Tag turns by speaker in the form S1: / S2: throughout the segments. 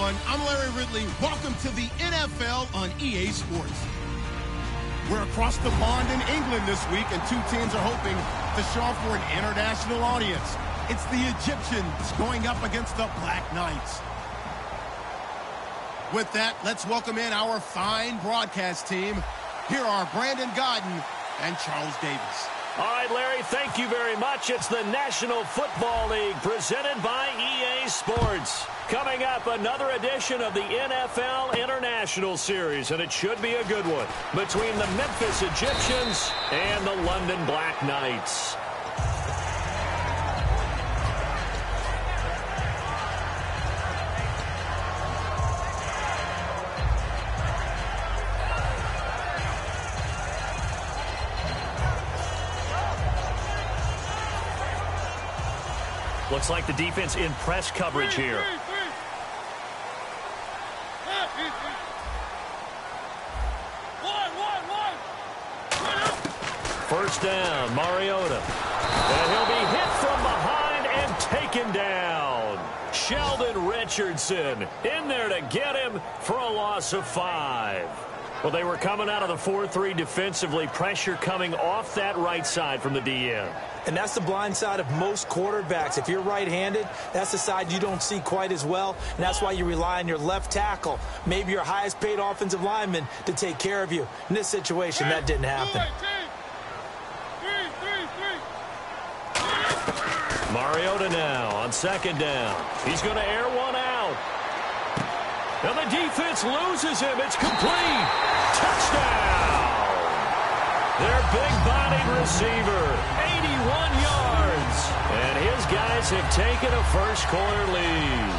S1: everyone. I'm Larry Ridley. Welcome to the NFL on EA Sports. We're across the pond in England this week, and two teams are hoping to show off for an international audience. It's the Egyptians going up against the Black Knights. With that, let's welcome in our fine broadcast team. Here are Brandon Godden and Charles Davis.
S2: All right, Larry, thank you very much. It's the National Football League presented by EA Sports. Coming up, another edition of the NFL International Series, and it should be a good one, between the Memphis Egyptians and the London Black Knights. Looks like the defense in press coverage here. First down, Mariota. And he'll be hit from behind and taken down. Sheldon Richardson in there to get him for a loss of 5. Well, they were coming out of the 4-3 defensively. Pressure coming off that right side from the DN.
S3: And that's the blind side of most quarterbacks. If you're right-handed, that's the side you don't see quite as well. And that's why you rely on your left tackle, maybe your highest-paid offensive lineman, to take care of you. In this situation, that didn't happen.
S2: Mariota now on second down. He's going to air one out. And the defense loses him. It's complete. Touchdown. Their big-bodied receiver, 81 yards. And his guys have taken a first-quarter lead.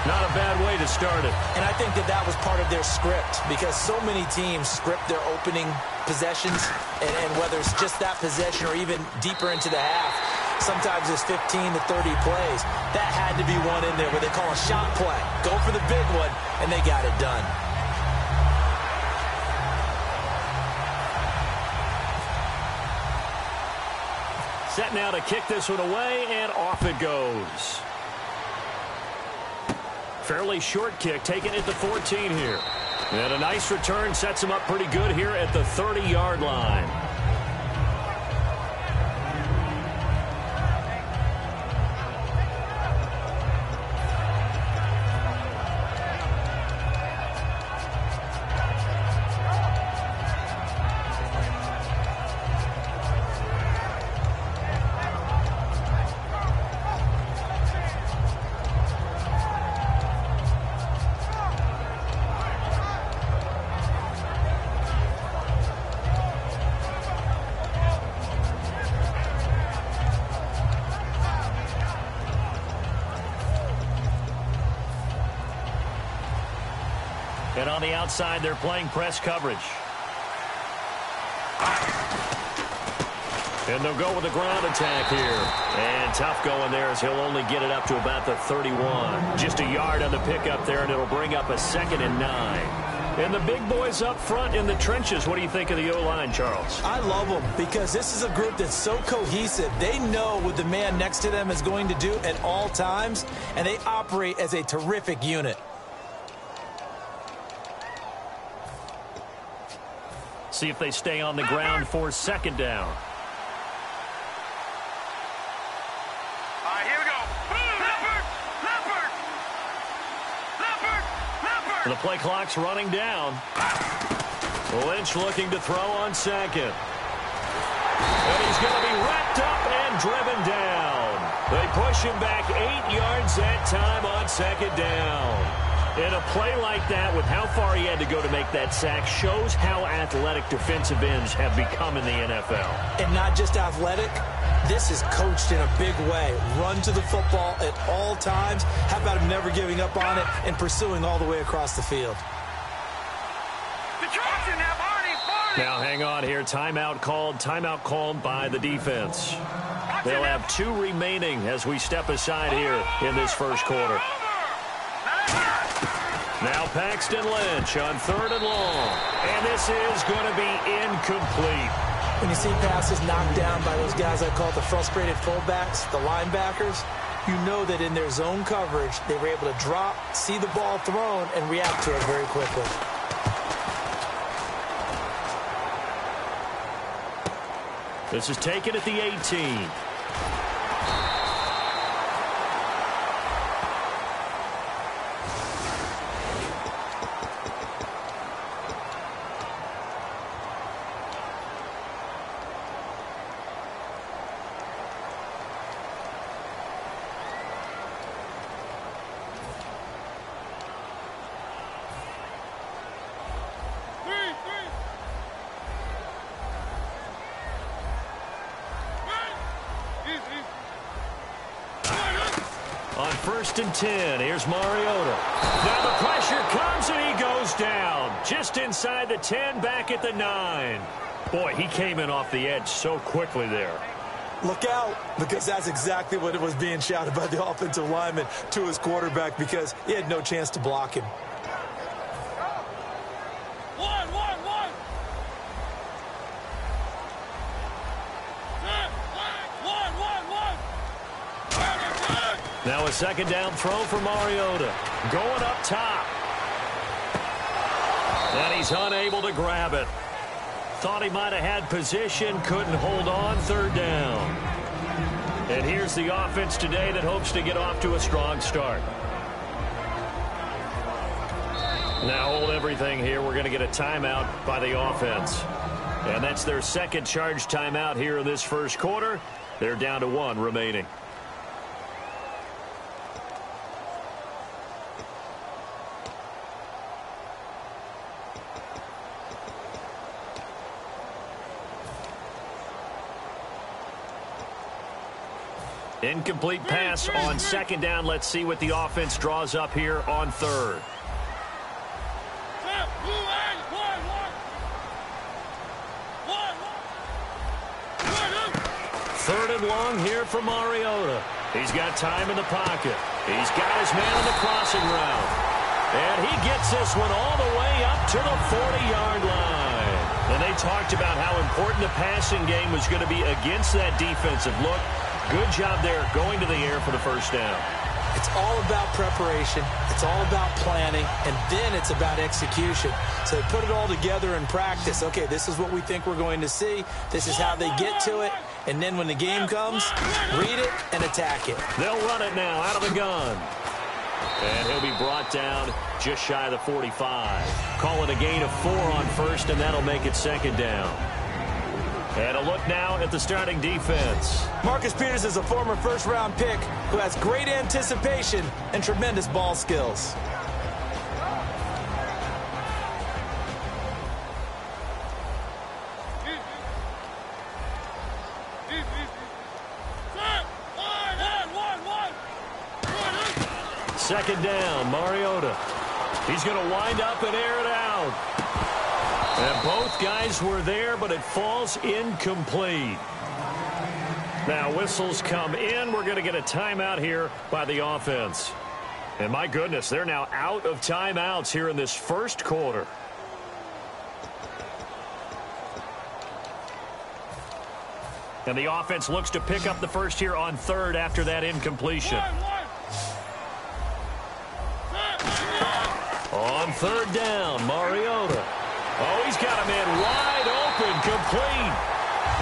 S2: Not a bad way to start it.
S3: And I think that was part of their script, because so many teams script their opening possessions, and whether it's just that possession or even deeper into the half, sometimes it's 15 to 30 plays. That had to be one in there where they call a shot play. Go for the big one, and they got it done.
S2: Set now to kick this one away, and off it goes. Fairly short kick, taken at the 14 here. And a nice return sets him up pretty good here at the 30-yard line. And on the outside, they're playing press coverage. And they'll go with a ground attack here. And tough going there as he'll only get it up to about the 31. Just a yard on the pickup there, and it'll bring up a 2nd and 9. And the big boys up front in the trenches. What do you think of the O-line, Charles?
S3: I love them because this is a group that's so cohesive. They know what the man next to them is going to do at all times, and they operate as a terrific unit.
S2: See if they stay on the ground for 2nd down.
S4: All right, here we go. Leopard.
S2: The play clock's running down. Lynch looking to throw on 2nd. And he's going to be wrapped up and driven down. They push him back 8 yards that time on 2nd down. And a play like that, with how far he had to go to make that sack, shows how athletic defensive ends have become in the NFL.
S3: And not just athletic, this is coached in a big way. Run to the football at all times. How about him never giving up on it and pursuing all the way across the field?
S2: Now hang on here. Timeout called by the defense. They'll have 2 remaining as we step aside here in this first quarter. Now Paxton Lynch on 3rd and long. And this is going to be incomplete.
S3: When you see passes knocked down by those guys I call the frustrated fullbacks, the linebackers, you know that in their zone coverage, they were able to drop, see the ball thrown, and react to it very quickly.
S2: This is taken at the 18. On 1st and 10, here's Mariota. Now the pressure comes and he goes down. Just inside the 10, back at the 9. Boy, he came in off the edge so quickly there.
S3: Look out, because that's exactly what it was being shouted by the offensive lineman to his quarterback, because he had no chance to block him.
S2: Now a 2nd down throw for Mariota. Going up top. And he's unable to grab it. Thought he might have had position, couldn't hold on. 3rd down. And here's the offense today that hopes to get off to a strong start. Now hold everything here. We're going to get a timeout by the offense. And that's their 2nd charge timeout here in this 1st quarter. They're down to 1 remaining. Incomplete pass on 2nd down. Let's see what the offense draws up here on 3rd. 3rd and long here for Mariota. He's got time in the pocket. He's got his man on the crossing route. And he gets this one all the way up to the 40-yard line. And they talked about how important the passing game was going to be against that defensive look. Good job there going to the air for the 1st down.
S3: It's all about preparation. It's all about planning. And then it's about execution. So they put it all together in practice. Okay, this is what we think we're going to see. This is how they get to it. And then when the game comes, read it and attack it.
S2: They'll run it now out of the gun. And he'll be brought down just shy of the 45. Call it a gain of 4 on 1st, and that'll make it 2nd down. And a look now at the starting defense.
S3: Marcus Peters is a former 1st-round pick who has great anticipation and tremendous ball skills.
S2: Second down, Mariota. He's going to wind up and air it out. And both guys were there, but it falls incomplete. Now whistles come in. We're going to get a timeout here by the offense. And my goodness, they're now out of timeouts here in this 1st quarter. And the offense looks to pick up the 1st here on 3rd after that incompletion. On 3rd down, Mariota. Oh, he's got a man wide open, complete.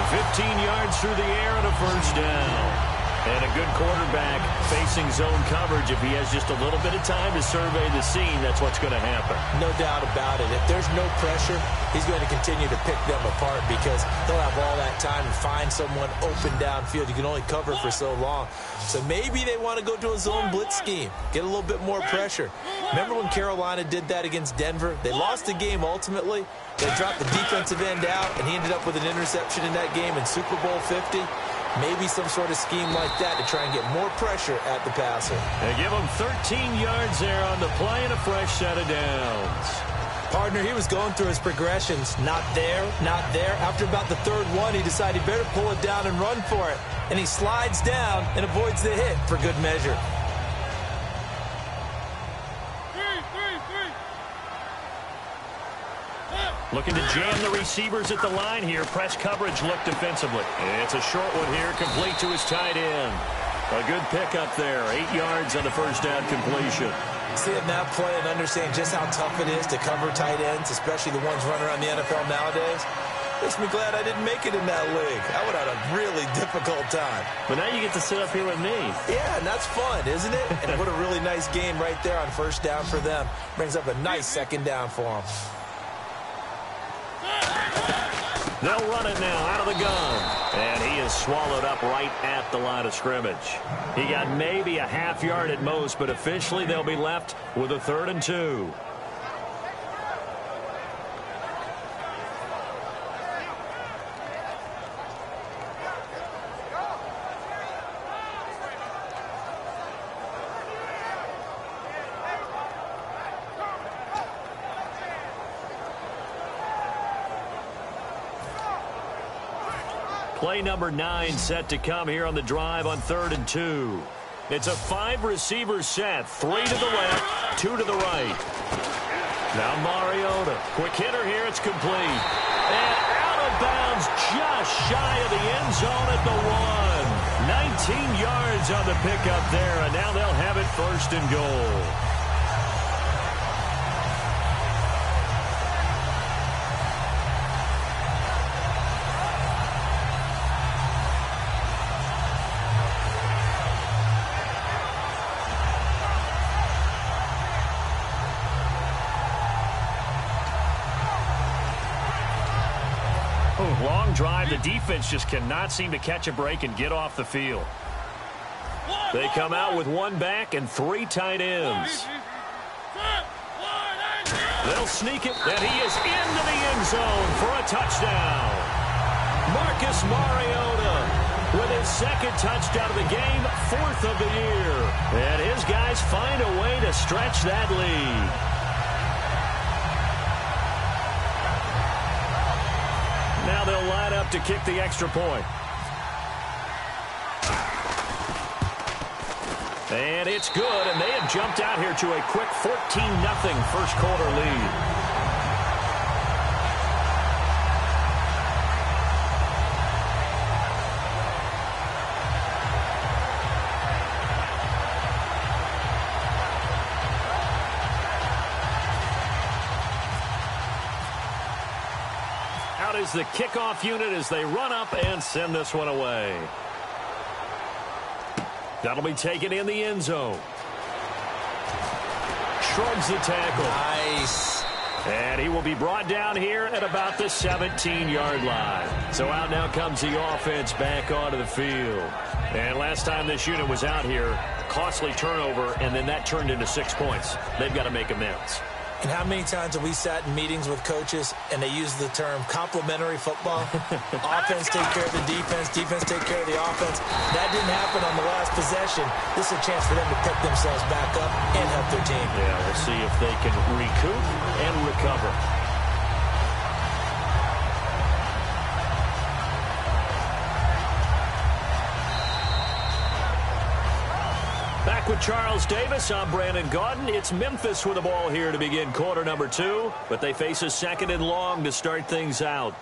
S2: 15 yards through the air and a 1st down. And a good quarterback facing zone coverage. If he has just a little bit of time to survey the scene, that's what's going to happen.
S3: No doubt about it. If there's no pressure, he's going to continue to pick them apart because he'll have all that time to find someone open downfield. You can only cover for so long. So maybe they want to go to a zone blitz scheme, get a little bit more pressure. Remember when Carolina did that against Denver? They lost the game ultimately. They dropped the defensive end out, and he ended up with an interception in that game in Super Bowl 50. Maybe some sort of scheme like that to try and get more pressure at the passer.
S2: They give him 13 yards there on the play and a fresh set of downs.
S3: Partner, he was going through his progressions. Not there, not there. After about the 3rd one, he decided he better pull it down and run for it. And he slides down and avoids the hit for good measure.
S2: Looking to jam the receivers at the line here. Press coverage look defensively. It's a short one here, complete to his tight end. A good pickup there. 8 yards on the first down completion.
S3: Seeing that play and understanding just how tough it is to cover tight ends, especially the ones running around the NFL nowadays, makes me glad I didn't make it in that league. I would have had a really difficult time.
S2: But now you get to sit up here with me.
S3: Yeah, and that's fun, isn't it? And what a really nice game right there on first down for them. Brings up a nice second down for them.
S2: They'll run it now out of the gun. And he is swallowed up right at the line of scrimmage. He got maybe a half yard at most, but officially they'll be left with a 3rd and 2. Play number 9 set to come here on the drive on 3rd and 2. It's a 5-receiver set. 3 to the left, 2 to the right. Now Mariota. Quick hitter here. It's complete. And out of bounds just shy of the end zone at the 1. 19 yards on the pickup there. And now they'll have it 1st and goal. Long drive. The defense just cannot seem to catch a break and get off the field. They come out with 1 back and 3 tight ends. They'll sneak it, and he is into the end zone for a touchdown. Marcus Mariota with his 2nd touchdown of the game, 4th of the year. And his guys find a way to stretch that lead. Now they'll line up to kick the extra point. And it's good, and they have jumped out here to a quick 14-0 first quarter lead. Is the kickoff unit as they run up and send this one away. That'll be taken in the end zone. Shrugs the tackle.
S3: Nice.
S2: And he will be brought down here at about the 17-yard line. So out now comes the offense back onto the field. And last time this unit was out here, costly turnover, and then that turned into 6 points. They've got to make amends.
S3: And how many times have we sat in meetings with coaches and they use the term complementary football? Offense take care of the defense, defense take care of the offense. That didn't happen on the last possession. This is a chance for them to pick themselves back up and help their team.
S2: Yeah, we'll see if they can recoup and recover. Back with Charles Davis, I'm Brandon Gaudin. It's Memphis with the ball here to begin quarter number 2, but they face a 2nd and long to start things out.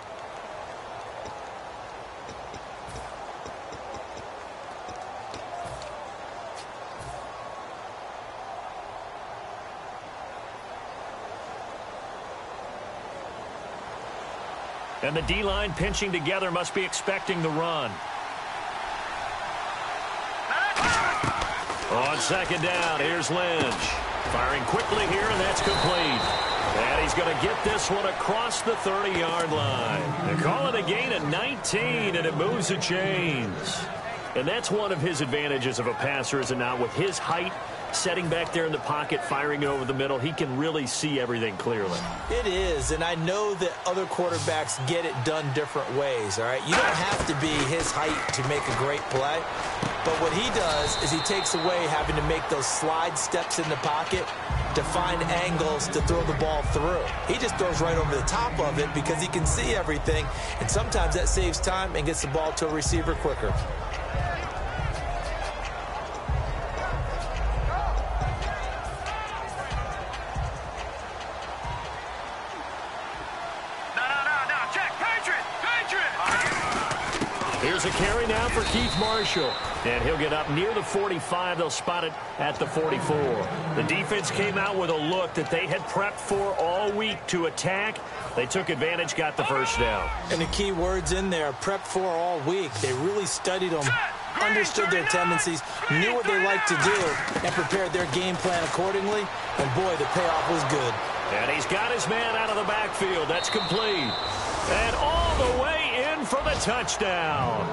S2: And the D-line pinching together must be expecting the run. On 2nd down, here's Lynch. Firing quickly here, and that's complete. And he's going to get this one across the 30-yard line. They call it a gain of 19, and it moves the chains. And that's one of his advantages of a passer, is it not? With his height, setting back there in the pocket, firing over the middle, he can really see everything clearly.
S3: It is, and I know that other quarterbacks get it done different ways, all right? You don't have to be his height to make a great play. But what he does is he takes away having to make those slide steps in the pocket to find angles to throw the ball through. He just throws right over the top of it because he can see everything, and sometimes that saves time and gets the ball to a receiver quicker.
S2: Here's a carry now for Keith Marshall. And he'll get up near the 45. They'll spot it at the 44. The defense came out with a look that they had prepped for all week to attack. They took advantage, got the first down.
S3: And the key words in there, prepped for all week. They really studied them, understood their tendencies, knew what they liked to do, and prepared their game plan accordingly. And, boy, the payoff was good.
S2: And he's got his man out of the backfield. That's complete. And all the way in for the touchdown.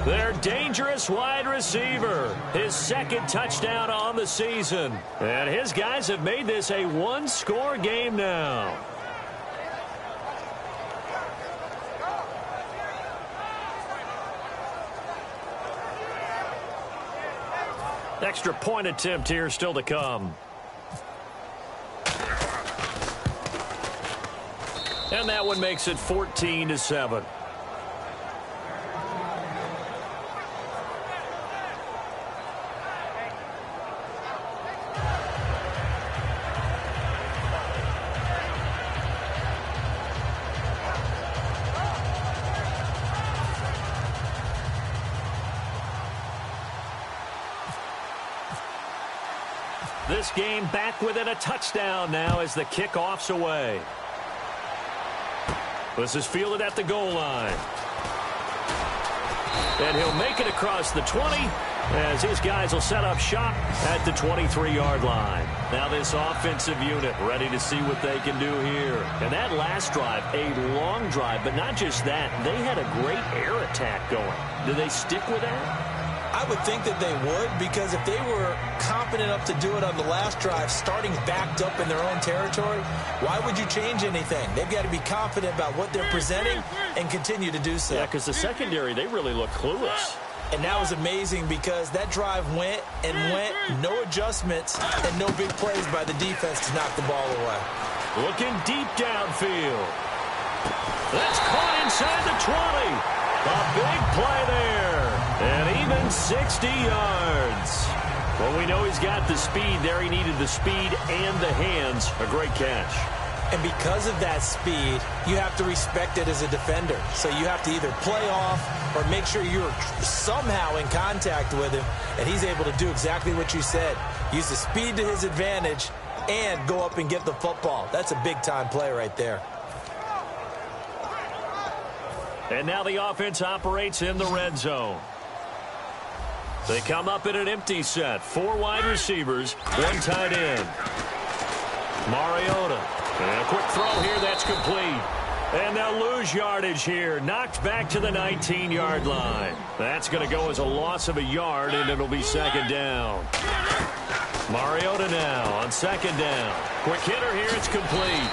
S2: Their dangerous wide receiver. His second touchdown on the season. And his guys have made this a one-score game now. Extra point attempt here still to come. And that one makes it 14-7. This game back within a touchdown now as the kickoff's away. This is fielded at the goal line. And he'll make it across the 20 as his guys will set up shop at the 23-yard line. Now this offensive unit ready to see what they can do here. And that last drive, a long drive, but not just that. They had a great air attack going. Do they stick with that?
S3: I would think that they would, because if they were confident enough to do it on the last drive, starting backed up in their own territory, why would you change anything? They've got to be confident about what they're presenting and continue to do so.
S2: Yeah, because the secondary, they really look clueless.
S3: And that was amazing because that drive went and went, no adjustments, and no big plays by the defense to knock the ball away.
S2: Looking deep downfield. That's caught inside the 20. A big play there. And even 60 yards. Well, we know he's got the speed there. He needed the speed and the hands. A great catch.
S3: And because of that speed, you have to respect it as a defender. So you have to either play off or make sure you're somehow in contact with him. And he's able to do exactly what you said. Use the speed to his advantage and go up and get the football. That's a big-time play right there.
S2: And now the offense operates in the red zone. They come up in an empty set. 4 wide receivers, 1 tight end. Mariota. And a quick throw here, that's complete. And they'll lose yardage here. Knocked back to the 19-yard line. That's going to go as a loss of a yard, and it'll be second down. Mariota now on second down. Quick hitter here, it's complete.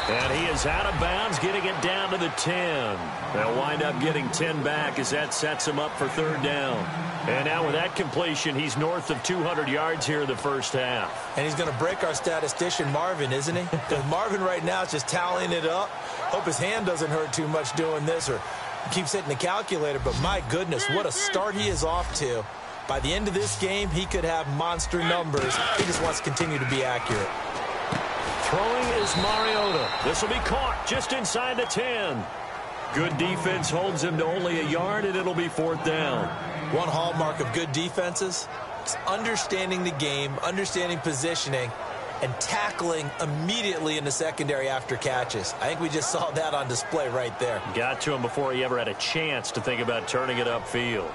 S2: And he is out of bounds, getting it down to the 10. They'll wind up getting 10 back as that sets him up for third down. And now with that completion, he's north of 200 yards here in the first half.
S3: And he's going to break our statistician, Marvin, isn't he? Because Marvin right now is just tallying it up. Hope his hand doesn't hurt too much doing this or keeps hitting the calculator. But my goodness, what a start he is off to. By the end of this game, he could have monster numbers. He just wants to continue to be accurate.
S2: Throwing is Mariota. This will be caught just inside the 10. Good defense holds him to only a yard, and it'll be fourth down.
S3: One hallmark of good defenses is understanding the game, understanding positioning, and tackling immediately in the secondary after catches. I think we just saw that on display right there.
S2: Got to him before he ever had a chance to think about turning it upfield.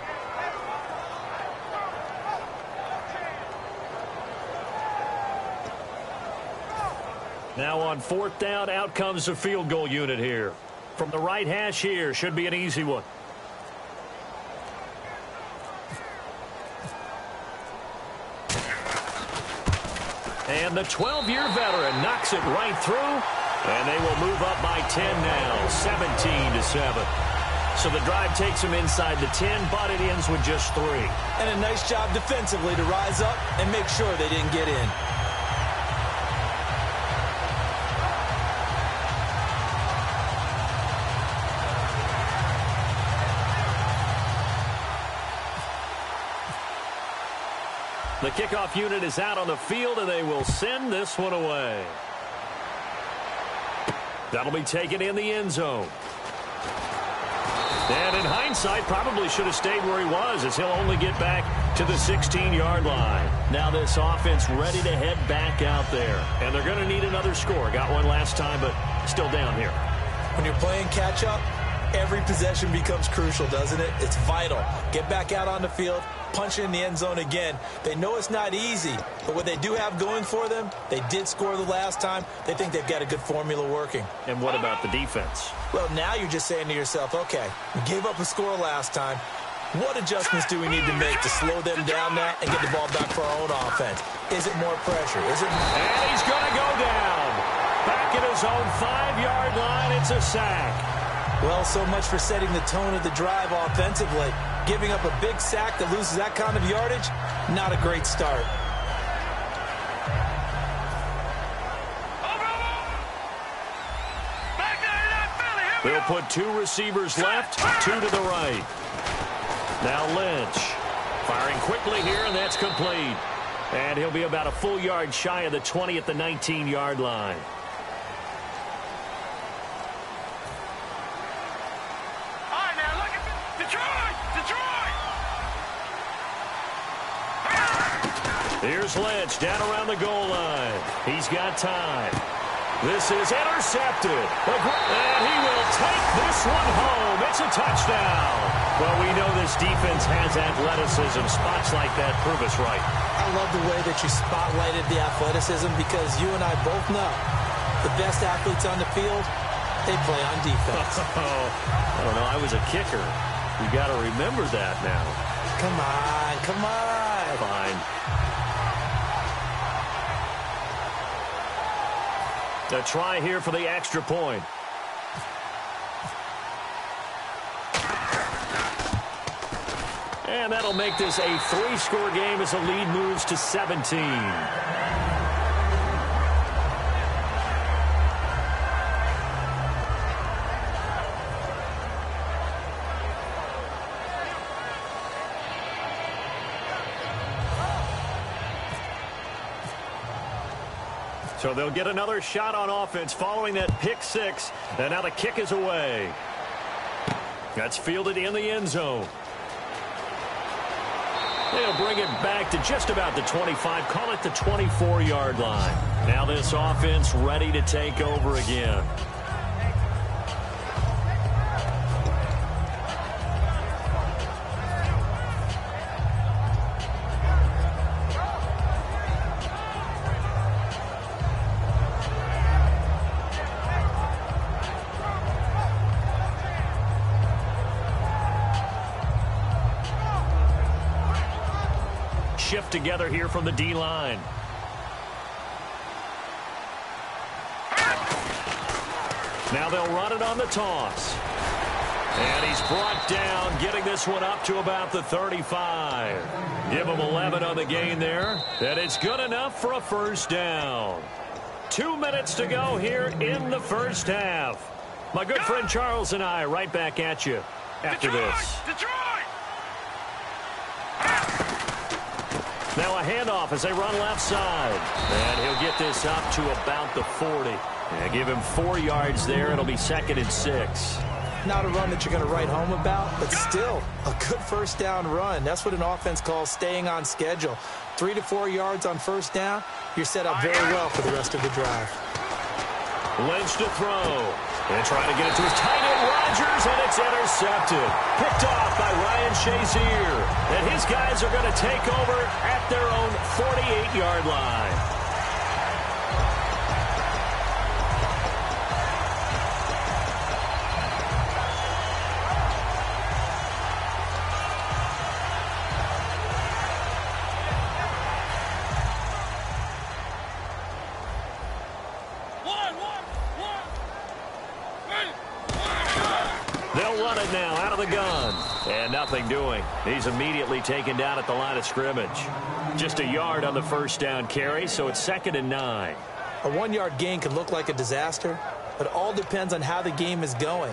S2: Now on fourth down, out comes the field goal unit here. From the right hash here, should be an easy one. And the 12-year veteran knocks it right through. And they will move up by 10 now, 17-7. So the drive takes them inside the 10, but it ends with just 3.
S3: And a nice job defensively to rise up and make sure they didn't get in.
S2: The kickoff unit is out on the field, and they will send this one away. That'll be taken in the end zone. And in hindsight, probably should have stayed where he was, as he'll only get back to the 16-yard line. Now this offense ready to head back out there. And they're going to need another score. Got one last time, but still down here.
S3: When you're playing catch-up, every possession becomes crucial, doesn't it? It's vital. Get back out on the field, punch it in the end zone again. They know it's not easy, but what they do have going for them, they did score the last time. They think they've got a good formula working.
S2: And what about the defense?
S3: Well, now you're just saying to yourself, okay, we gave up a score last time. What adjustments do we need to make to slow them down now and get the ball back for our own offense? Is it more pressure? Is it?
S2: And he's going to go down. Back at his own 5-yard line, it's a sack.
S3: Well, so much for setting the tone of the drive offensively. Giving up a big sack that loses that kind of yardage, not a great start.
S2: They'll put 2 receivers left, 2 to the right. Now Lynch firing quickly here, and that's complete. And he'll be about a full yard shy of the 20 at the 19-yard line. Here's Lynch down around the goal line. He's got time. This is intercepted. And he will take this one home. It's a touchdown. Well, we know this defense has athleticism. Spots like that prove us right.
S3: I love the way that you spotlighted the athleticism, because you and I both know the best athletes on the field, they play on defense.
S2: I don't know. I was a kicker. You got to remember that now.
S3: Come on, come on.
S2: Fine. A try here for the extra point. And that'll make this a 3-score game as the lead moves to 17. So they'll get another shot on offense following that pick 6. And now the kick is away. That's fielded in the end zone. They'll bring it back to just about the 25. Call it the 24-yard line. Now this offense ready to take over again. Shift together here from the D-line. Now they'll run it on the toss. And he's brought down, getting this one up to about the 35. Give him 11 on the gain there. And it's good enough for a first down. 2 minutes to go here in the first half. My good friend Charles and I right back at you after this. Now a handoff as they run left side. And he'll get this up to about the 40. And give him 4 yards there. It'll be 2nd and 6.
S3: Not a run that you're going to write home about, but still a good first down run. That's what an offense calls staying on schedule. 3 to 4 yards on first down. You're set up very well for the rest of the drive.
S2: Lynch to throw. And trying to get it to his tight end, Rodgers, and it's intercepted. Picked off by Ryan Shazier. And his guys are going to take over at their own 48-yard line. They'll run it now out of the gun. And nothing doing. He's immediately taken down at the line of scrimmage. Just a yard on the first down carry, so it's 2nd and 9.
S3: A 1-yard gain can look like a disaster, but it all depends on how the game is going.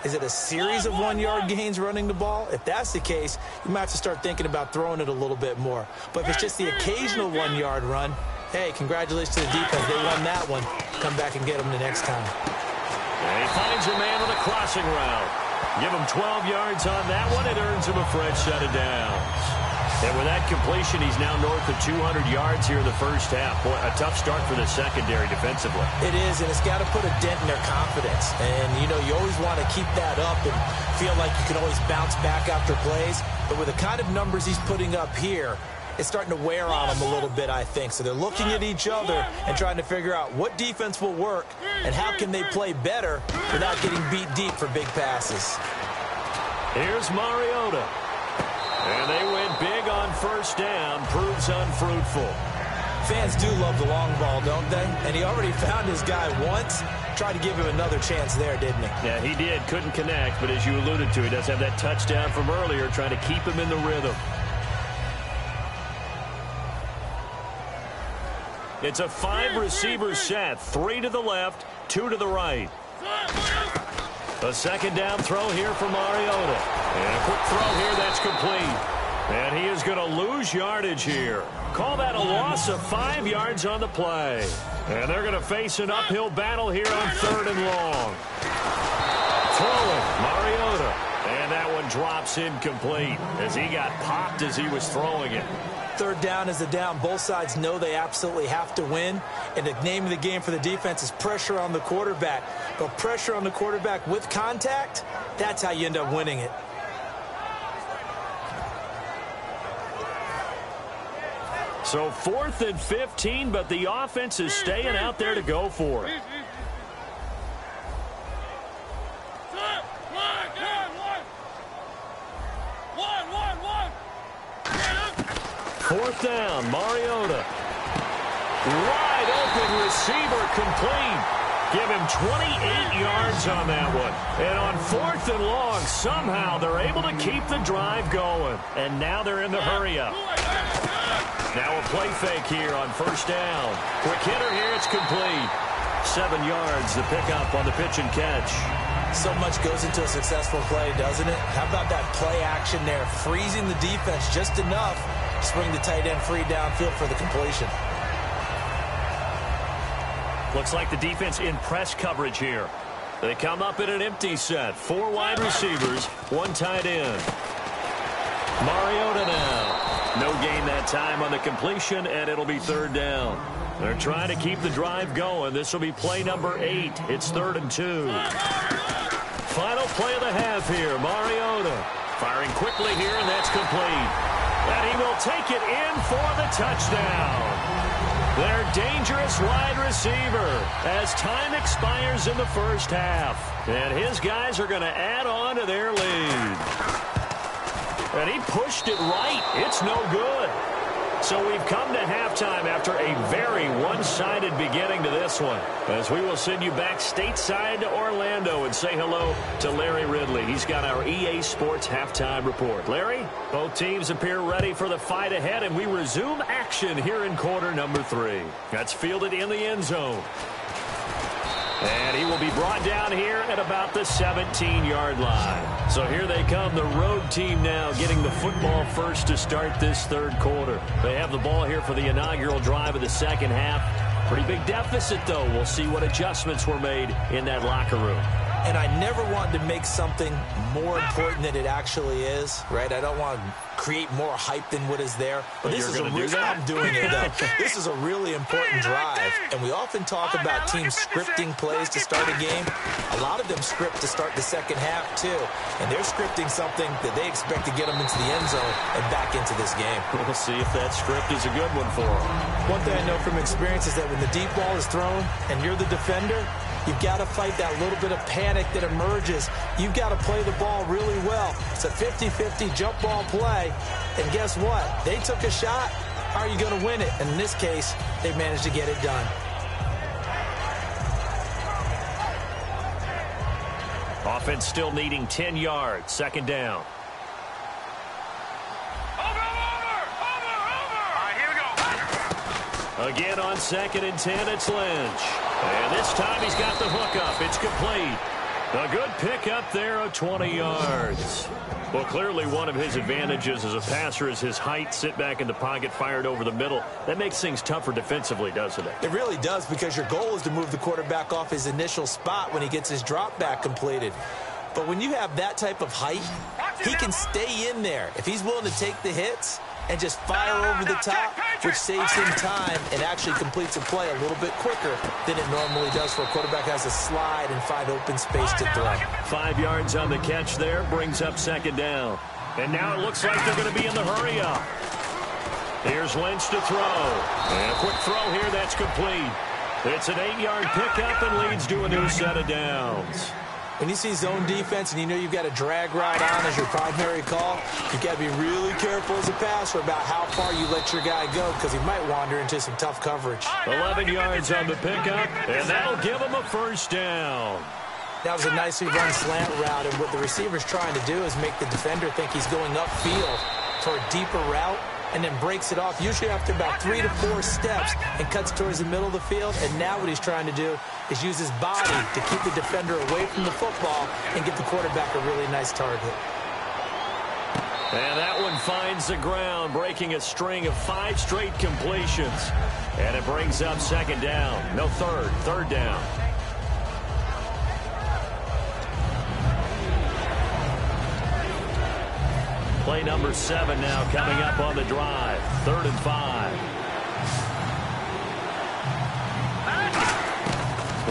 S3: Is it a series of 1-yard gains running the ball? If that's the case, you might have to start thinking about throwing it a little bit more. But if it's just the occasional 1-yard run, hey, congratulations to the defense. They won that one. Come back and get them the next time.
S2: And he finds a man with a crossing route. Give him 12 yards on that one. It earns him a fresh set of downs. And with that completion, he's now north of 200 yards here in the first half. Boy, a tough start for the secondary defensively.
S3: It is, and it's got to put a dent in their confidence. And, you know, you always want to keep that up and feel like you can always bounce back after plays. But with the kind of numbers he's putting up here, it's starting to wear on them a little bit, I think. So they're looking at each other and trying to figure out what defense will work and how can they play better without getting beat deep for big passes.
S2: Here's Mariota. And they went big on first down. Proves unfruitful.
S3: Fans do love the long ball, don't they? And he already found his guy once. Tried to give him another chance there, didn't he?
S2: Yeah, he did. Couldn't connect, but as you alluded to, he does have that touchdown from earlier, trying to keep him in the rhythm. It's a 5-receiver set. 3 to the left, 2 to the right. A second down throw here for Mariota. And a quick throw here that's complete. And he is going to lose yardage here. Call that a loss of 5 yards on the play. And they're going to face an uphill battle here on 3rd and long. Throwing, Mariota. And that one drops incomplete as he got popped as he was throwing it.
S3: 3rd down is a down. Both sides know they absolutely have to win. And the name of the game for the defense is pressure on the quarterback. But pressure on the quarterback with contact, that's how you end up winning it.
S2: So 4th and 15, but the offense is staying out there to go for it. Fourth down, Mariota. Wide open receiver complete. Give him 28 yards on that one. And on 4th and long, somehow they're able to keep the drive going. And now they're in the hurry-up. Now a play fake here on first down. Quick hitter here, it's complete. 7 yards, the pickup on the pitch and catch.
S3: So much goes into a successful play, doesn't it? How about that play action there? Freezing the defense just enough to swing the tight end free downfield for the completion.
S2: Looks like the defense in press coverage here. They come up in an empty set. 4 wide receivers, 1 tight end. Mariota now. No gain that time on the completion, and it'll be 3rd down. They're trying to keep the drive going. This will be play number 8. It's 3rd and 2. Final play of the half here. Mariota firing quickly here, and that's complete. And he will take it in for the touchdown. Their dangerous wide receiver as time expires in the first half. And his guys are going to add on to their lead. And he pushed it right. It's no good. So we've come to halftime after a very one-sided beginning to this one. As we will send you back stateside to Orlando and say hello to Larry Ridley. He's got our EA Sports halftime report. Larry, both teams appear ready for the fight ahead, and we resume action here in quarter number 3. That's fielded in the end zone. And he will be brought down here at about the 17-yard line. So here they come, the road team now getting the football first to start this 3rd quarter. They have the ball here for the inaugural drive of the second half. Pretty big deficit, though. We'll see what adjustments were made in that locker room.
S3: And I never wanted to make something more important than it actually is, right? I don't want to create more hype than what is there. But this is a really, I'm doing it, though. This is a really important drive. And we often talk about teams scripting plays to start a game. A lot of them script to start the second half, too. And they're scripting something that they expect to get them into the end zone and back into this game.
S2: We'll see if that script is a good one for them.
S3: One thing I know from experience is that when the deep ball is thrown and you're the defender, you've got to fight that little bit of panic that emerges. You've got to play the ball really well. It's a 50-50 jump ball play. And guess what? They took a shot. How are you going to win it? And in this case, they managed to get it done.
S2: Offense still needing 10 yards. 2nd down. Again on 2nd and 10, it's Lynch. And this time he's got the hook up. It's complete. A good pickup there of 20 yards. Well, clearly one of his advantages as a passer is his height. Sit back in the pocket, fired over the middle. That makes things tougher defensively, doesn't it?
S3: It really does, because your goal is to move the quarterback off his initial spot when he gets his drop back completed. But when you have that type of height, he can stay in there. If he's willing to take the hits and just fire over the top, which saves him time and actually completes a play a little bit quicker than it normally does for a quarterback who has to slide and find open space to throw.
S2: 5 yards on the catch there, brings up second down. And now it looks like they're going to be in the hurry-up. Here's Lynch to throw. And a quick throw here that's complete. It's an 8-yard pickup and leads to a new set of downs.
S3: When you see zone defense and you know you've got a drag route on as your primary call, you've got to be really careful as a passer about how far you let your guy go because he might wander into some tough coverage.
S2: 11 yards on the pickup, and that'll give him a first down.
S3: That was a nicely run slant route, and what the receiver's trying to do is make the defender think he's going upfield for a deeper route and then breaks it off, usually after about 3 to 4 steps, and cuts towards the middle of the field. And now what he's trying to do is use his body to keep the defender away from the football and give the quarterback a really nice target.
S2: And that one finds the ground, breaking a string of 5 straight completions. And it brings up second down. No, third down. Play number 7 now coming up on the drive. 3rd and 5.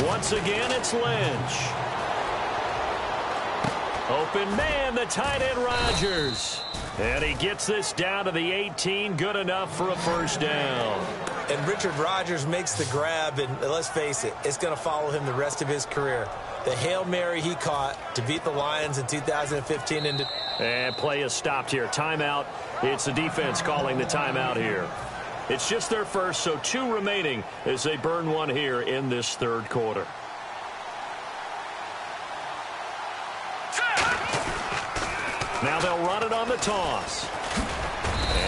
S2: Once again, it's Lynch. Open man, the tight end Rodgers. And he gets this down to the 18. Good enough for a first down.
S3: And Richard Rodgers makes the grab, and let's face it, it's going to follow him the rest of his career. The Hail Mary he caught to beat the Lions in 2015.
S2: And play is stopped here. Timeout. It's the defense calling the timeout here. It's just their first, so 2 remaining as they burn one here in this 3rd quarter. Now they'll run it on the toss.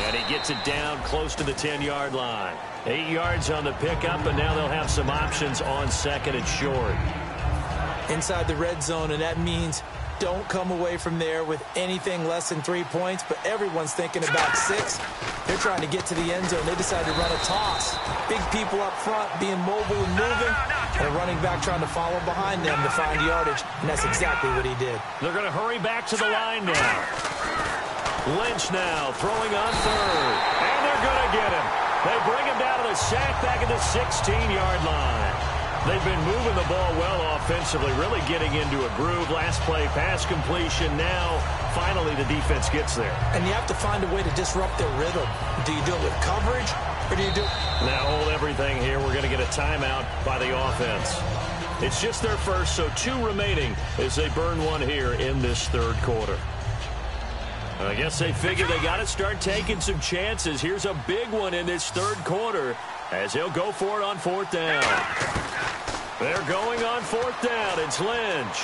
S2: And he gets it down close to the 10-yard line. 8 yards on the pickup, and now they'll have some options on 2nd and short.
S3: Inside the red zone, and that means don't come away from there with anything less than 3 points, but everyone's thinking about 6. They're trying to get to the end zone. They decide to run a toss. Big people up front being mobile and moving, and a running back trying to follow behind them to find yardage, and that's exactly what he did.
S2: They're going to hurry back to the line now. Lynch now throwing on 3rd, and they're going to get him. They bring him down to the sack back at the 16-yard line. They've been moving the ball well offensively, really getting into a groove. Last play, pass completion. Now, finally, the defense gets there.
S3: And you have to find a way to disrupt their rhythm. Do you do it with coverage, or do you do it?
S2: Now, hold everything here. We're going to get a timeout by the offense. It's just their first, so 2 remaining as they burn one here in this 3rd quarter. I guess they figure they got to start taking some chances. Here's a big one in this 3rd quarter as they'll go for it on 4th down. They're going on 4th down. It's Lynch.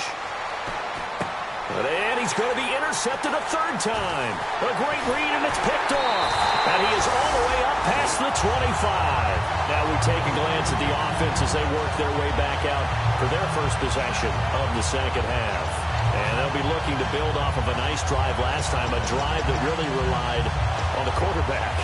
S2: And he's going to be intercepted a 3rd time. A great read, and it's picked off. And he is all the way up past the 25. Now we take a glance at the offense as they work their way back out for their first possession of the 2nd half. And they'll be looking to build off of a nice drive last time, a drive that really relied on the quarterback.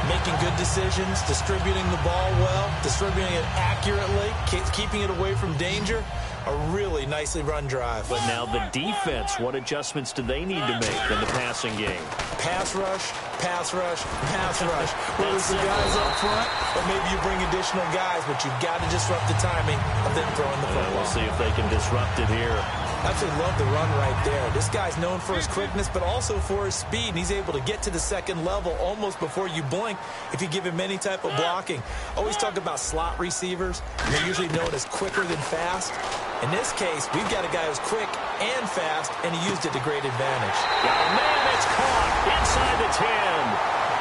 S3: Making good decisions, distributing the ball well, distributing it accurately, keeping it away from danger. A really nicely run drive.
S2: But now the defense, what adjustments do they need to make in the passing game?
S3: Pass rush, pass rush, pass rush. Whether it's the guys up front or maybe you bring additional guys, but you've got to disrupt the timing of them throwing the football.
S2: We'll see if they can disrupt it here.
S3: I absolutely love the run right there. This guy's known for his quickness, but also for his speed, and he's able to get to the 2nd level almost before you blink if you give him any type of blocking. Always talk about slot receivers. They're usually known as quicker than fast. In this case, we've got a guy who's quick and fast, and he used it to great advantage.
S2: Oh, man, it's caught inside the 10.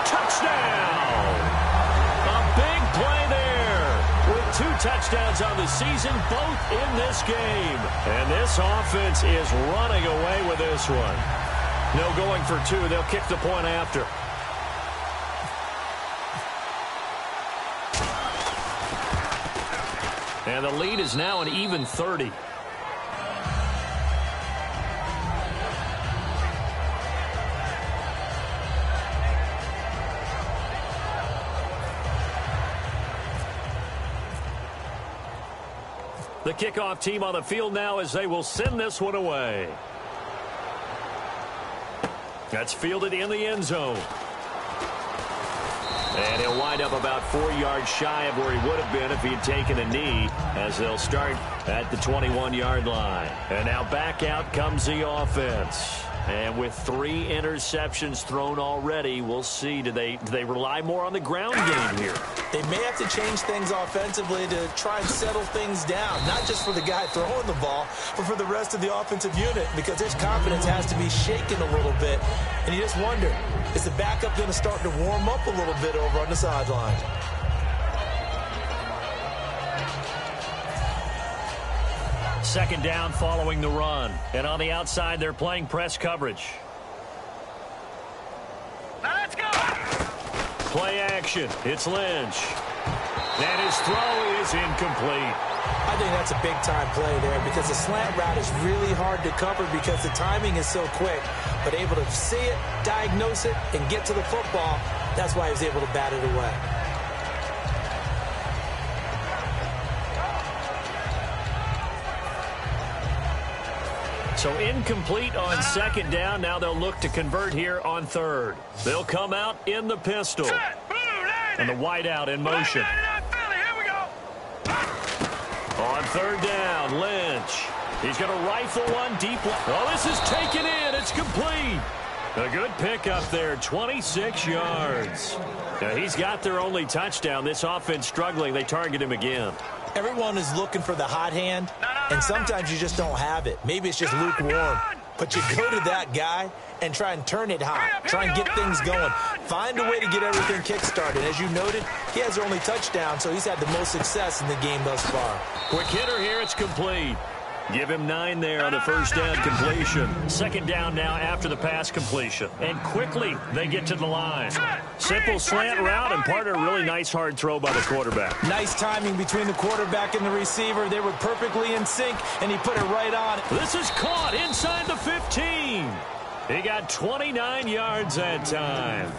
S2: Touchdown! A big play there with 2 touchdowns on the season, both in this game. And this offense is running away with this one. No going for 2. They'll kick the point after. And the lead is now an even 30. The kickoff team on the field now as they will send this one away. That's fielded in the end zone. And he'll wind up about 4 yards shy of where he would have been if he had taken a knee, as they'll start at the 21-yard line. And now back out comes the offense. And with 3 interceptions thrown already, we'll see. Do they rely more on the ground game here?
S3: They may have to change things offensively to try and settle things down, not just for the guy throwing the ball, but for the rest of the offensive unit, because his confidence has to be shaken a little bit. And you just wonder, is the backup going to start to warm up a little bit over on the sideline?
S2: Second down following the run. And on the outside, they're playing press coverage.
S4: Now let's go.
S2: Play action. It's Lynch. And his throw is incomplete.
S3: I think that's a big-time play there because the slant route is really hard to cover because the timing is so quick. But able to see it, diagnose it, and get to the football, that's why he was able to bat it away.
S2: So incomplete on second down. Now they'll look to convert here on third. They'll come out in the pistol. And the wideout in motion.
S4: Here we go.
S2: On third down, Lynch. He's going to rifle one deep. Oh, this is taken in. It's complete. A good pickup there, 26 yards. Now, he's got their only touchdown. This offense struggling. They target him again.
S3: Everyone is looking for the hot hand, and sometimes you just don't have it. Maybe it's just lukewarm. But you go to that guy and try and turn it hot. Try and get things going. Find a way to get everything kick-started. As you noted, he has their only touchdown, so he's had the most success in the game thus far.
S2: Quick hitter here. It's complete. Give him 9 there on the first down completion. Second down now after the pass completion. And quickly they get to the line. Simple slant route and part of a really nice hard throw by the quarterback.
S3: Nice timing between the quarterback and the receiver. They were perfectly in sync, and he put it right on.
S2: This is caught inside the 15. He got 29 yards that time.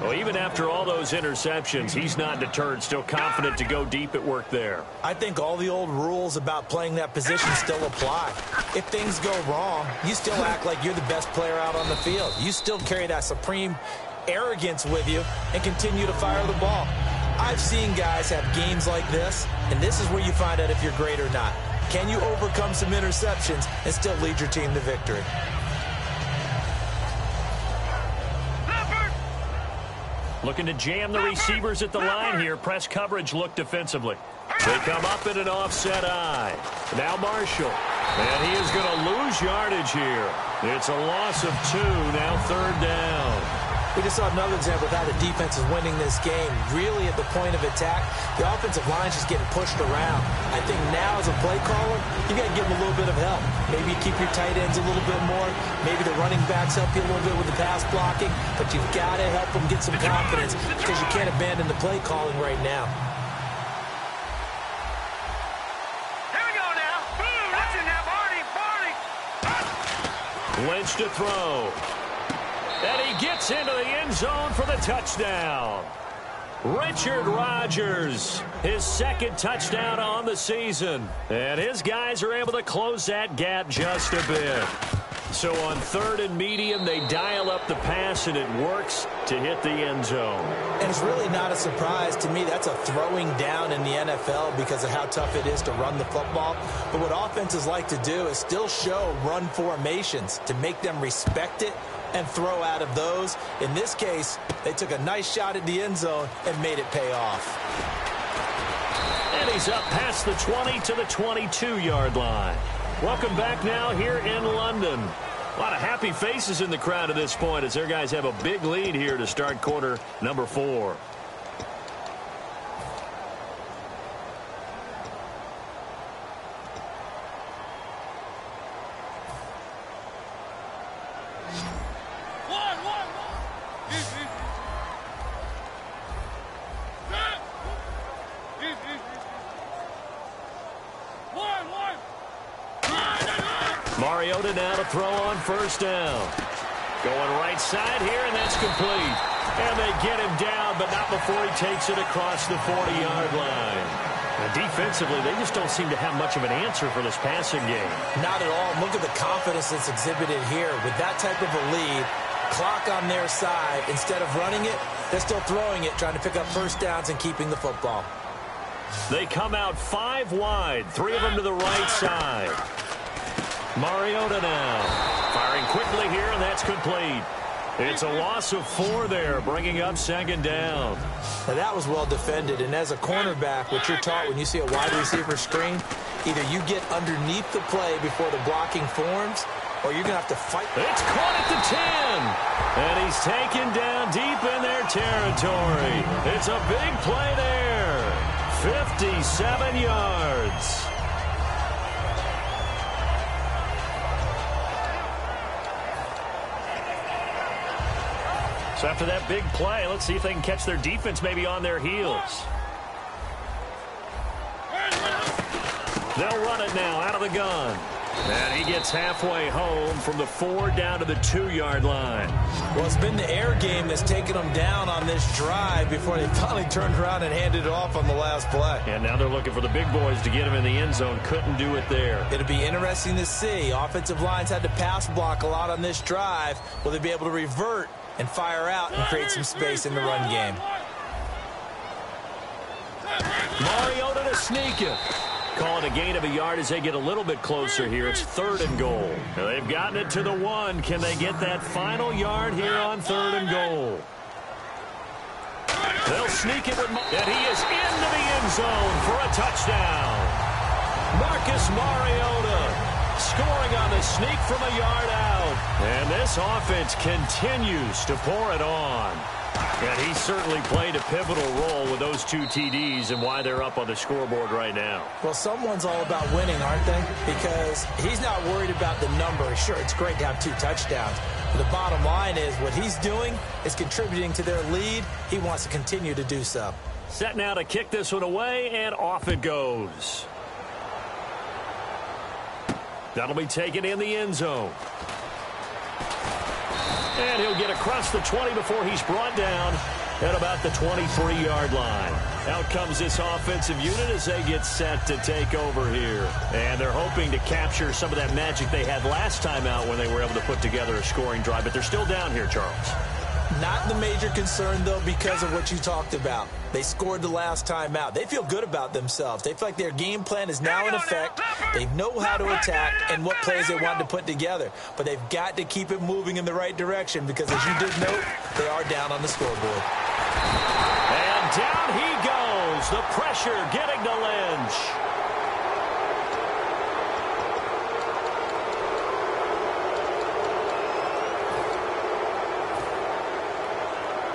S2: Well, even after all those interceptions, he's not deterred, still confident to go deep at work there.
S3: I think all the old rules about playing that position still apply. If things go wrong, you still act like you're the best player out on the field. You still carry that supreme arrogance with you and continue to fire the ball. I've seen guys have games like this, and this is where you find out if you're great or not. Can you overcome some interceptions and still lead your team to victory?
S2: Looking to jam the receivers at the line here. Press coverage look defensively. They come up in an offset eye. Now Marshall. And he is going to lose yardage here. It's a loss of 2. Now third down.
S3: We just saw another example of how the defense is winning this game. Really at the point of attack, the offensive line is just getting pushed around. I think now as a play caller, you got to give them a little bit of help. Maybe keep your tight ends a little bit more. Maybe the running backs help you a little bit with the pass blocking. But you've got to help them get some confidence because you can't abandon the play calling right now.
S4: Here we go now. Boom, that's in there, Barney.
S2: Lynch to throw. And he gets into the end zone for the touchdown. Richard Rodgers, his second touchdown on the season. And his guys are able to close that gap just a bit. So on third and medium, they dial up the pass, and it works to hit the end zone.
S3: And it's really not a surprise to me. That's a throwing down in the NFL because of how tough it is to run the football. But what offenses like to do is still show run formations to make them respect it and throw out of those. In this case, they took a nice shot at the end zone and made it pay off.
S2: And he's up past the 20 to the 22-yard line. Welcome back now here in London. A lot of happy faces in the crowd at this point as their guys have a big lead here to start quarter number 4. Mariota now to throw on first down. Going right side here, and that's complete. And they get him down, but not before he takes it across the 40-yard line. Defensively, they just don't seem to have much of an answer for this passing game.
S3: Not at all. Look at the confidence that's exhibited here. With that type of a lead, clock on their side, instead of running it, they're still throwing it, trying to pick up first downs and keeping the football.
S2: They come out 5 wide, 3 of them to the right side. Mariota now, firing quickly here, and that's complete. It's a loss of 4 there, bringing up second down.
S3: Now that was well defended, and as a cornerback, what you're taught when you see a wide receiver screen, either you get underneath the play before the blocking forms, or you're going to have to fight.
S2: It's caught at the 10, and he's taken down deep in their territory. It's a big play there, 57 yards. So after that big play, let's see if they can catch their defense maybe on their heels. They'll run it now out of the gun. And he gets halfway home from the 4 down to the 2-yard line.
S3: Well, it's been the air game that's taken them down on this drive before they finally turned around and handed it off on the last play.
S2: And now they're looking for the big boys to get him in the end zone. Couldn't do it there.
S3: It'll be interesting to see. Offensive lines had to pass block a lot on this drive. Will they be able to revert and fire out and create some space in the run game?
S2: Mariota to sneak it. Calling a gain of a yard as they get a little bit closer here. It's 3rd and goal. Now they've gotten it to the 1. Can they get that final yard here on 3rd and goal? They'll sneak it with, and he is into the end zone for a touchdown. Marcus Mariota scoring on the sneak from a yard out. And this offense continues to pour it on. And he certainly played a pivotal role with those 2 TDs and why they're up on the scoreboard right now.
S3: Well, someone's all about winning, aren't they? Because he's not worried about the number. Sure, it's great to have 2 touchdowns. But the bottom line is what he's doing is contributing to their lead. He wants to continue to do so.
S2: Set now to kick this one away, and off it goes. That'll be taken in the end zone. And he'll get across the 20 before he's brought down at about the 23-yard line. Out comes this offensive unit as they get set to take over here. And they're hoping to capture some of that magic they had last time out when they were able to put together a scoring drive. But they're still down here, Charles.
S3: Not the major concern, though, because of what you talked about. They scored the last time out. They feel good about themselves. They feel like their game plan is now in effect. They know how to attack and what plays they want to put together. But they've got to keep it moving in the right direction because, as you did note, they are down on the scoreboard.
S2: And down he goes. The pressure getting to Lynch.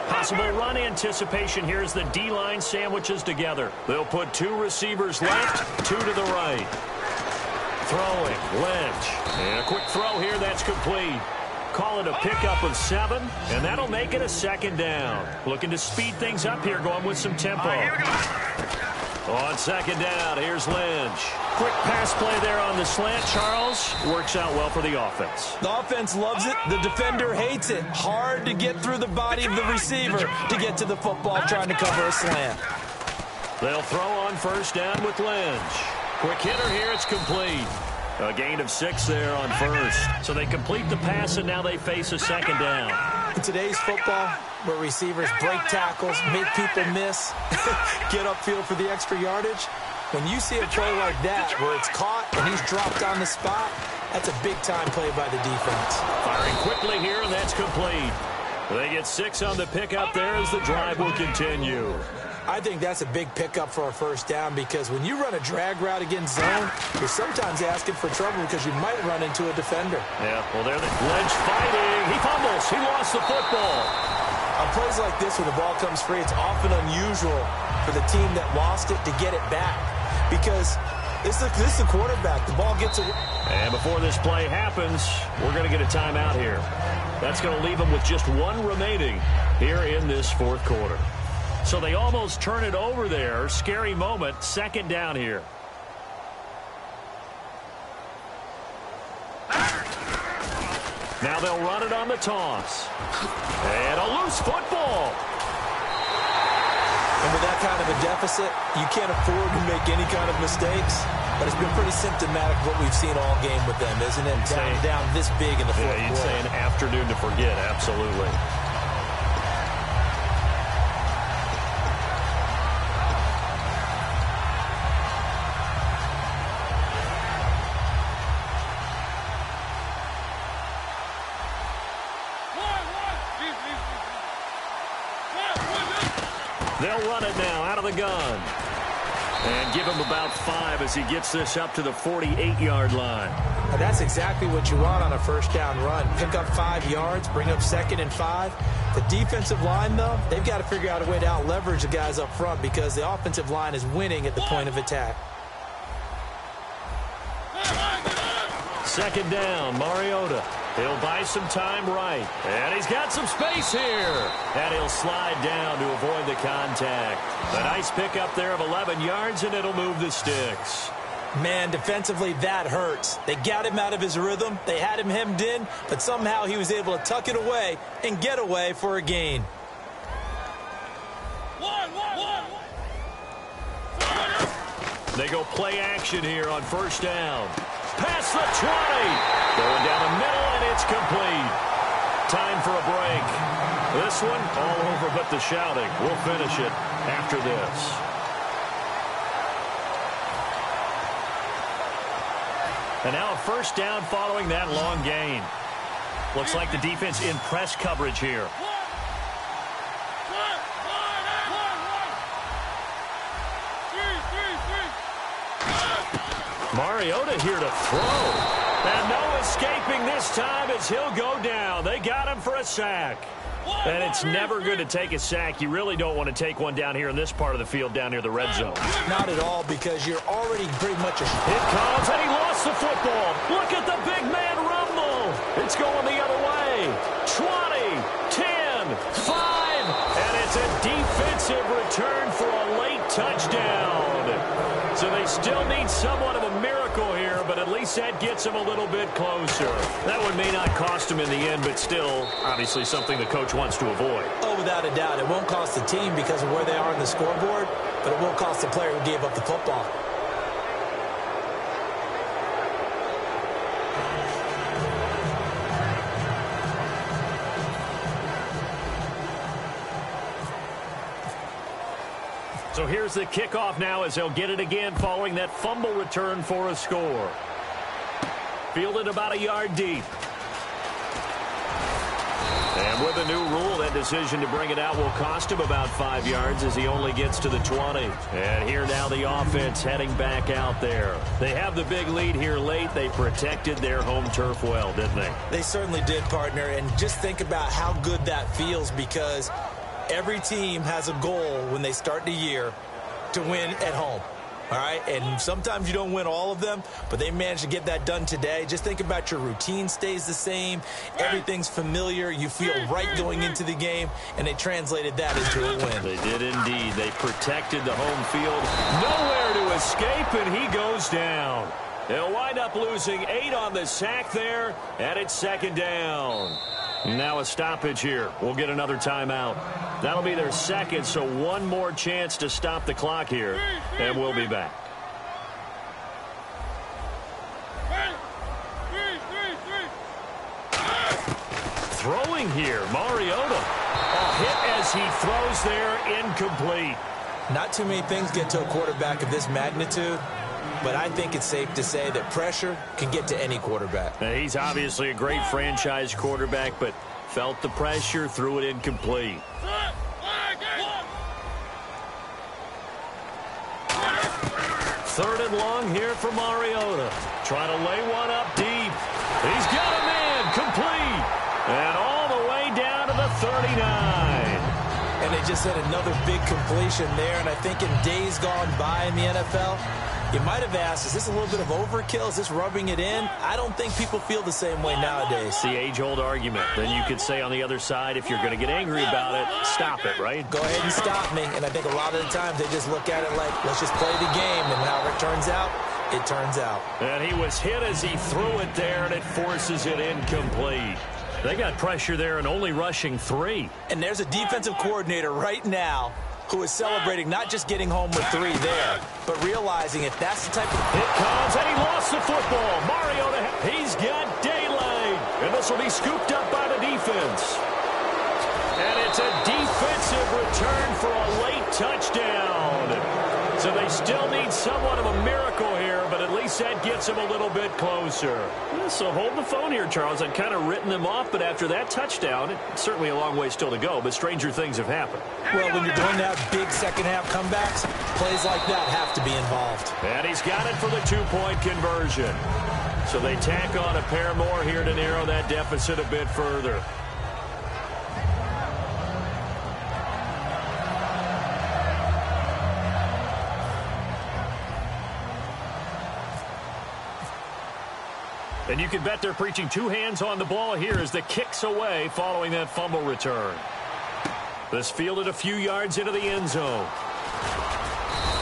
S2: Possible run anticipation here as the D-line sandwiches together. They'll put 2 receivers left, 2 to the right. Throwing, Lynch. And a quick throw here, that's complete. Call it a pickup of 7, and that'll make it a 2nd down. Looking to speed things up here, going with some tempo. On 2nd down, here's Lynch. Quick pass play there on the slant, Charles. Works out well for the offense.
S3: The offense loves it. The defender hates it. Hard to get through the body of the receiver to get to the football trying to cover a slant.
S2: They'll throw on 1st down with Lynch. Quick hitter here, it's complete. A gain of 6 there on 1st. So they complete the pass, and now they face a 2nd down.
S3: In today's football, where receivers break tackles, make people miss, get upfield for the extra yardage, when you see a play like that where it's caught and he's dropped on the spot, that's a big-time play by the defense.
S2: Firing quickly here, and that's complete. They get 6 on the pickup there as the drive will continue.
S3: I think that's a big pickup for a 1st down because when you run a drag route against zone, you're sometimes asking for trouble because you might run into a defender.
S2: Yeah, well, there Lynch fighting. He fumbles. He lost the football.
S3: On plays like this where the ball comes free, it's often unusual for the team that lost it to get it back because this is the quarterback. The ball gets away.
S2: And before this play happens, we're going to get a timeout here. That's going to leave them with just 1 remaining here in this 4th quarter. So they almost turn it over there. Scary moment. 2nd down here. Now they'll run it on the toss. And a loose football.
S3: And with that kind of a deficit, you can't afford to make any kind of mistakes. But it's been pretty symptomatic of what we've seen all game with them, isn't it? Down this big in the fourth quarter.
S2: You'd say an afternoon to forget, absolutely. They'll run it now out of the gun. And give him about 5 as he gets this up to the 48-yard line.
S3: And that's exactly what you want on a first down run. Pick up 5 yards, bring up 2nd and 5. The defensive line, though, they've got to figure out a way to out-leverage the guys up front because the offensive line is winning at the point of attack.
S2: 2nd down, Mariota. He'll buy some time right. And he's got some space here. And he'll slide down to avoid the contact. A nice pickup there of 11 yards, and it'll move the sticks.
S3: Man, defensively, that hurts. They got him out of his rhythm. They had him hemmed in, but somehow he was able to tuck it away and get away for a gain.
S2: They go play action here on first down. Past the 20. Going down the middle, and it's complete. Time for a break. This one, all over but the shouting. We'll finish it after this. And now a first down following that long gain. Looks like the defense in press coverage here. Mariota here to throw. And no escaping this time as he'll go down. They got him for a sack. And it's never good to take a sack. You really don't want to take one down here in this part of the field down near the red zone.
S3: Not at all, because you're already pretty much
S2: It comes, and he lost the football. Look at the big man rumble. It's going the other way. 20, 10, 5, and it's a defensive return for a late touchdown. So they still need somewhat of a miracle here, but at least that gets them a little bit closer. That one may not cost them in the end, but still, obviously something the coach wants to avoid.
S3: Oh, without a doubt. It won't cost the team because of where they are in the scoreboard, but it will cost the player who gave up the football.
S2: So here's the kickoff now as they'll get it again following that fumble return for a score. Fielded about a yard deep. And with a new rule, that decision to bring it out will cost him about 5 yards as he only gets to the 20. And here now the offense heading back out there. They have the big lead here late. They protected their home turf well, didn't they?
S3: They certainly did, partner. And just think about how good that feels, because every team has a goal when they start the year to win at home. All right, and sometimes you don't win all of them, but they managed to get that done today. Just think about your routine stays the same. Everything's familiar. You feel right going into the game, and they translated that into a win.
S2: They did indeed. They protected the home field. Nowhere to escape, and he goes down. They'll wind up losing 8 on the sack there, and it's 2nd down. Now a stoppage here. We'll get another timeout. That'll be their second, so one more chance to stop the clock here, and we'll be back. Throwing here, Mariota. A hit as he throws there, incomplete.
S3: Not too many things get to a quarterback of this magnitude, but I think it's safe to say that pressure can get to any quarterback.
S2: Now, he's obviously a great franchise quarterback, but felt the pressure, threw it incomplete. Third and long here for Mariota. Trying to lay one up deep. He's got a man, complete. And all the way down to the 39.
S3: And they just had another big completion there, and I think in days gone by in the NFL, you might have asked, is this a little bit of overkill? Is this rubbing it in? I don't think people feel the same way nowadays.
S2: The age-old argument. Then you could say on the other side, if you're going to get angry about it, stop it, right?
S3: Go ahead and stop me. And I think a lot of the times they just look at it like, let's just play the game. And however it turns out, it turns out.
S2: And he was hit as he threw it there, and it forces it incomplete. They got pressure there and only rushing 3.
S3: And there's a defensive coordinator right now who is celebrating not just getting home with 3 there, but realizing if that's the type of...
S2: It comes, and he lost the football. Mario, he's got daylight. And this will be scooped up by the defense. And it's a defensive return for a late touchdown. So they still need somewhat of a miracle here, but at least that gets them a little bit closer.
S5: So hold the phone here, Charles. I'd kind of written them off, but after that touchdown, it's certainly a long way still to go, but stranger things have happened.
S3: Well, when you're going to have big second-half comebacks, plays like that have to be involved.
S2: And he's got it for the 2-point conversion. So they tack on a pair more here to narrow that deficit a bit further. And you can bet they're preaching 2 hands on the ball here as the kick's away following that fumble return. This fielded a few yards into the end zone.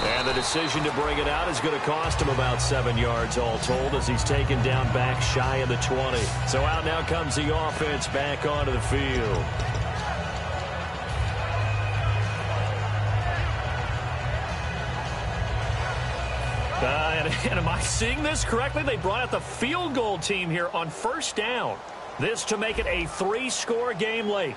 S2: And the decision to bring it out is going to cost him about 7 yards all told as he's taken down back shy of the 20. So out now comes the offense back onto the field.
S5: And am I seeing this correctly? They brought out the field goal team here on first down.
S2: This to make it a 3-score game late.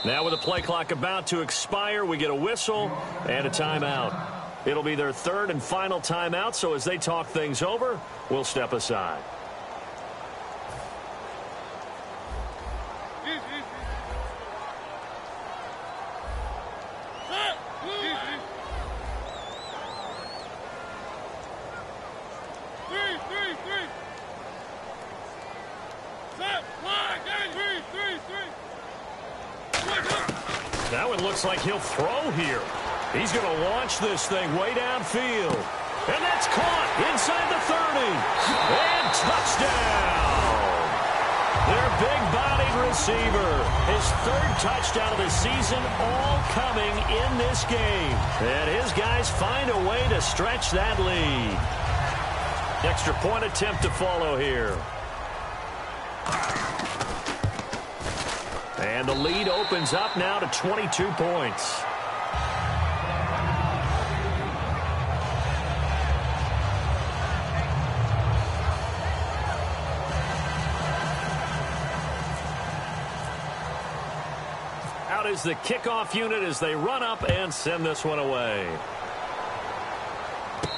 S2: Now with the play clock about to expire, we get a whistle and a timeout. It'll be their 3rd and final timeout, so as they talk things over, we'll step aside. That one looks like he'll throw here. He's going to launch this thing way downfield. And that's caught inside the 30. And touchdown. Their big-bodied receiver. His 3rd touchdown of the season, all coming in this game. And his guys find a way to stretch that lead. Extra point attempt to follow here. And the lead opens up now to 22 points. Out is the kickoff unit as they run up and send this one away.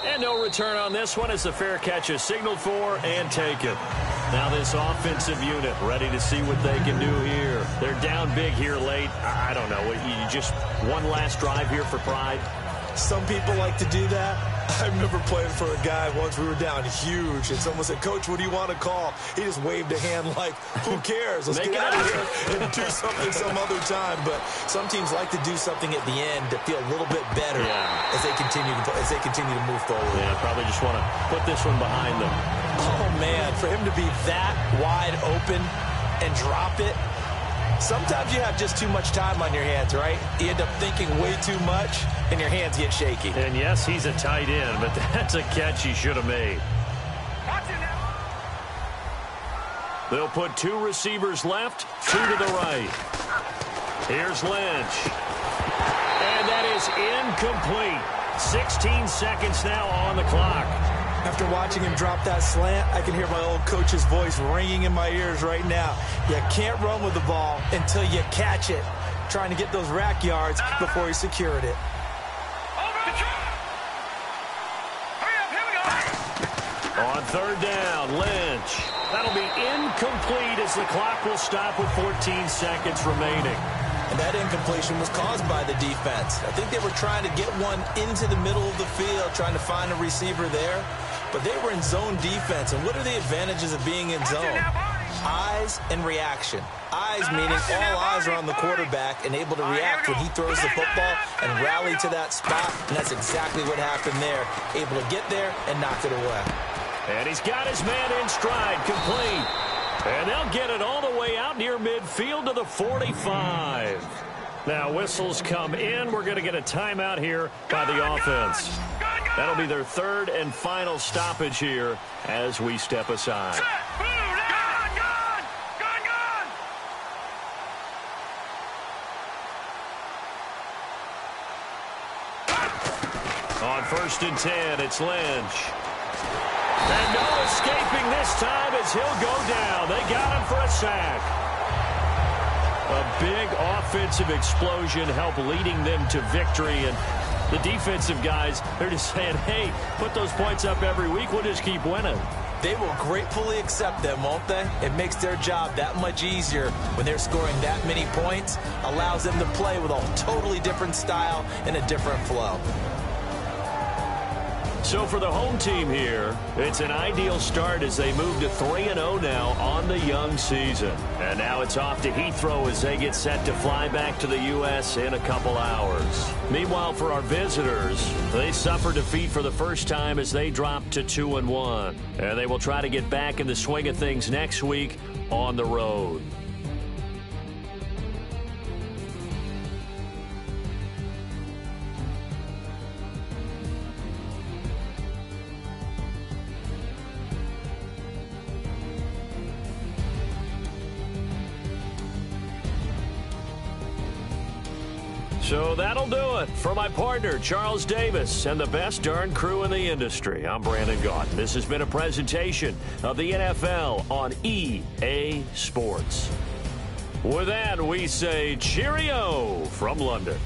S2: And no return on this one as the fair catch is signaled for and taken. Now this offensive unit ready to see what they can do here. They're down big here late. I don't know. You just one last drive here for pride.
S3: Some people like to do that. I remember playing for a guy once. We were down huge, and someone said, "Coach, what do you want to call?" He just waved a hand like, "Who cares? Let's get out of here and do something some other time." But some teams like to do something at the end to feel a little bit better as they continue to move forward.
S2: Yeah, probably just want to put this one behind them.
S3: Oh man, for him to be that wide open and drop it. Sometimes you have just too much time on your hands, right? You end up thinking way too much, and your hands get shaky.
S2: And yes, he's a tight end, but that's a catch he should have made. They'll put 2 receivers left, 2 to the right. Here's Lynch. And that is incomplete. 16 seconds now on the clock.
S3: After watching him drop that slant, I can hear my old coach's voice ringing in my ears right now. You can't run with the ball until you catch it. Trying to get those rack yards before he secured it.
S2: On 3rd down, Lynch. That'll be incomplete as the clock will stop with 14 seconds remaining.
S3: And that incompletion was caused by the defense. I think they were trying to get one into the middle of the field, trying to find a receiver there. But they were in zone defense. And what are the advantages of being in zone? Eyes and reaction. Eyes meaning all eyes are on the quarterback and able to react when he throws the football and rally to that spot. And that's exactly what happened there. Able to get there and knock it away.
S2: And he's got his man in stride, complete. And they'll get it all the way out near midfield to the 45.
S5: Now whistles come in. We're going to get a timeout here by the offense. That'll be their third and final stoppage here as we step aside. On 1st and 10, it's Lynch. And no escaping this time as he'll go down. They got him for a sack. A big offensive explosion helped leading them to victory. And the defensive guys, they're just saying, hey, put those points up every week. We'll just keep winning.
S3: They will gratefully accept them, won't they? It makes their job that much easier when they're scoring that many points. Allows them to play with a totally different style and a different flow.
S5: So for the home team here, it's an ideal start as they move to 3-0 now on the young season. And now it's off to Heathrow as they get set to fly back to the U.S. in a couple hours. Meanwhile, for our visitors, they suffer defeat for the first time as they drop to 2-1. And they will try to get back in the swing of things next week on the road. So that'll do it. For my partner, Charles Davis, and the best darn crew in the industry, I'm Brandon Gault. This has been a presentation of the NFL on EA Sports. With that, we say cheerio from London.